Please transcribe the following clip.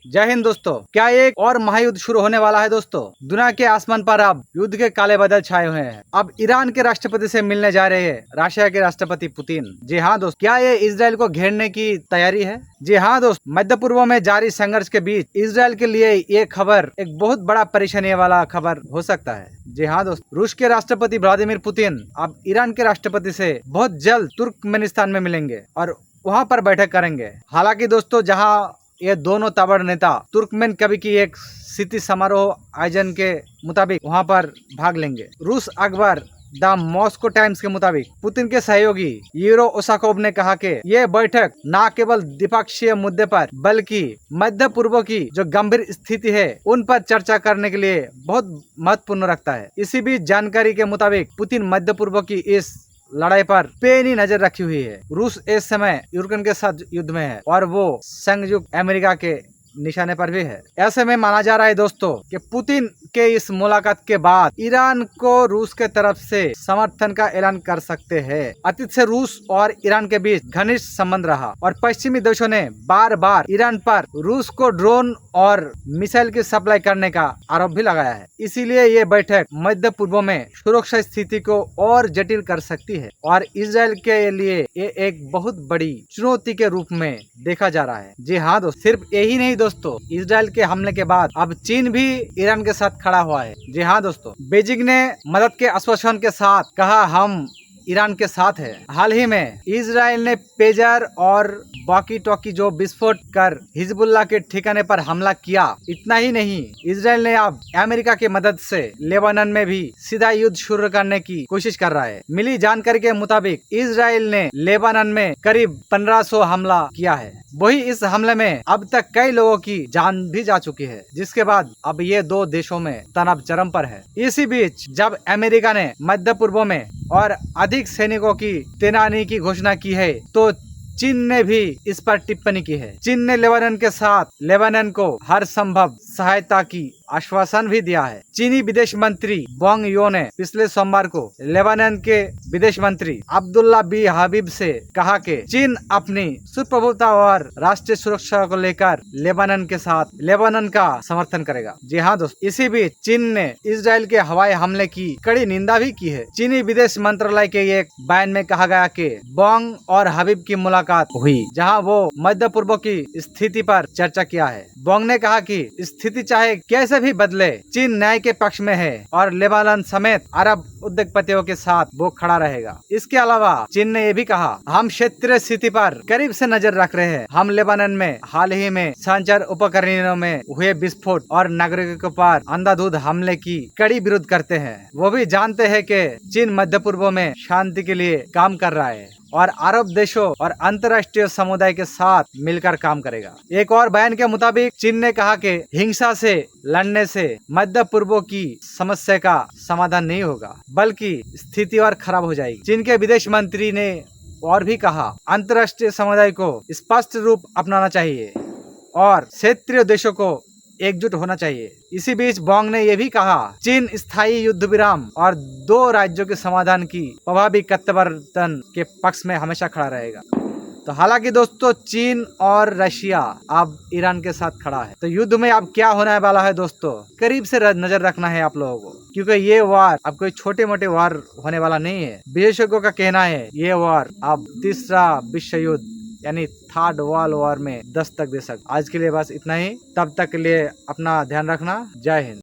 जय हिंद दोस्तों। क्या एक और महायुद्ध शुरू होने वाला है दोस्तों? दुनिया के आसमान पर अब युद्ध के काले बादल छाए हुए हैं। अब ईरान के राष्ट्रपति से मिलने जा रहे हैं रशिया के राष्ट्रपति पुतिन। जी हाँ दोस्त, क्या ये इजराइल को घेरने की तैयारी है? जी हाँ दोस्त, मध्य पूर्व में जारी संघर्ष के बीच इजराइल के लिए ये खबर एक बहुत बड़ा परेशानी वाला खबर हो सकता है। जी हाँ दोस्त, रूस के राष्ट्रपति व्लादिमीर पुतिन अब ईरान के राष्ट्रपति से बहुत जल्द तुर्कमेनिस्तान में मिलेंगे और वहाँ पर बैठक करेंगे। हालांकि दोस्तों, जहाँ ये दोनों ताबड़ नेता तुर्कमेन कवि की एक सिटी समारोह आयोजन के मुताबिक वहां पर भाग लेंगे। रूस अखबार द मॉस्को टाइम्स के मुताबिक पुतिन के सहयोगी यूरो ओसाकोव ने कहा कि यह बैठक न केवल द्विपक्षीय मुद्दे पर बल्कि मध्य पूर्व की जो गंभीर स्थिति है उन पर चर्चा करने के लिए बहुत महत्वपूर्ण रखता है। इसी बीच जानकारी के मुताबिक पुतिन मध्य पूर्व की इस लड़ाई पर पैनी नजर रखी हुई है। रूस इस समय यूक्रेन के साथ युद्ध में है और वो संयुक्त अमेरिका के निशाने पर भी है। ऐसे में माना जा रहा है दोस्तों कि पुतिन के इस मुलाकात के बाद ईरान को रूस के तरफ से समर्थन का ऐलान कर सकते हैं। अतीत से रूस और ईरान के बीच घनिष्ठ संबंध रहा और पश्चिमी देशों ने बार बार ईरान पर रूस को ड्रोन और मिसाइल की सप्लाई करने का आरोप भी लगाया है। इसीलिए ये बैठक मध्य पूर्व में सुरक्षा स्थिति को और जटिल कर सकती है और इजराइल के लिए ये एक बहुत बड़ी चुनौती के रूप में देखा जा रहा है। जी हाँ दोस्तों, सिर्फ यही नहीं दोस्तों, इजराइल के हमले के बाद अब चीन भी ईरान के साथ खड़ा हुआ है। जी हाँ दोस्तों, बीजिंग ने मदद के आश्वासन के साथ कहा हम ईरान के साथ है। हाल ही में इजराइल ने पेजर और वॉकी टॉकी जो विस्फोट कर हिजबुल्लाह के ठिकाने पर हमला किया। इतना ही नहीं, इजराइल ने अब अमेरिका की मदद से लेबनान में भी सीधा युद्ध शुरू करने की कोशिश कर रहा है। मिली जानकारी के मुताबिक इजराइल ने लेबनान में करीब 1500 हमला किया है। वही इस हमले में अब तक कई लोगों की जान भी जा चुकी है, जिसके बाद अब ये दो देशों में तनाव चरम पर है। इसी बीच जब अमेरिका ने मध्य पूर्व में और अधिक सैनिकों की तैनाती की घोषणा की है तो चीन ने भी इस पर टिप्पणी की है। चीन ने लेबनान के साथ लेबनान को हर संभव सहायता की आश्वासन भी दिया है। चीनी विदेश मंत्री वांग यो ने पिछले सोमवार को लेबनान के विदेश मंत्री अब्दुल्ला बी हबीब से कहा कि चीन अपनी सुप्रभुता और राष्ट्रीय सुरक्षा को लेकर लेबनान के साथ लेबनान का समर्थन करेगा। जी हाँ दोस्तों, इसी बीच चीन ने इजराइल के हवाई हमले की कड़ी निंदा भी की है। चीनी विदेश मंत्रालय के एक बयान में कहा गया कि वांग और हबीब की मुलाकात हुई जहाँ वो मध्य पूर्व की स्थिति पर चर्चा किया है। वांग ने कहा कि स्थिति चाहे कैसे भी बदले, चीन न्याय के पक्ष में है और लेबनान समेत अरब उद्योगपतियों के साथ वो खड़ा रहेगा। इसके अलावा चीन ने ये भी कहा हम क्षेत्रीय स्थिति पर करीब से नजर रख रहे हैं। हम लेबनान में हाल ही में संचार उपकरणों में हुए विस्फोट और नागरिकों पर अंधाधुंध हमले की कड़ी विरोध करते हैं। वो भी जानते हैं कि चीन मध्य पूर्व में शांति के लिए काम कर रहा है और अरब देशों और अंतर्राष्ट्रीय समुदाय के साथ मिलकर काम करेगा। एक और बयान के मुताबिक चीन ने कहा कि हिंसा से लड़ने से मध्य पूर्व की समस्या का समाधान नहीं होगा, बल्कि स्थिति और खराब हो जाएगी। चीन के विदेश मंत्री ने और भी कहा अंतर्राष्ट्रीय समुदाय को स्पष्ट रूप अपनाना चाहिए और क्षेत्रीय देशों को एकजुट होना चाहिए। इसी बीच वांग ने यह भी कहा चीन स्थायी युद्ध विराम और दो राज्यों के समाधान की प्रभावी प्रत्यावर्तन के पक्ष में हमेशा खड़ा रहेगा। तो हालांकि दोस्तों, चीन और रशिया अब ईरान के साथ खड़ा है। तो युद्ध में अब क्या होने वाला है दोस्तों, करीब से नजर रखना है आप लोगों को, क्योंकि ये वार अब कोई छोटे मोटे वार होने वाला नहीं है। विशेषज्ञों का कहना है ये वार अब तीसरा विश्व युद्ध यानी थर्ड वर्ल्ड वॉर में दस्तक दे सकता। आज के लिए बस इतना ही, तब तक के लिए अपना ध्यान रखना। जय हिंद।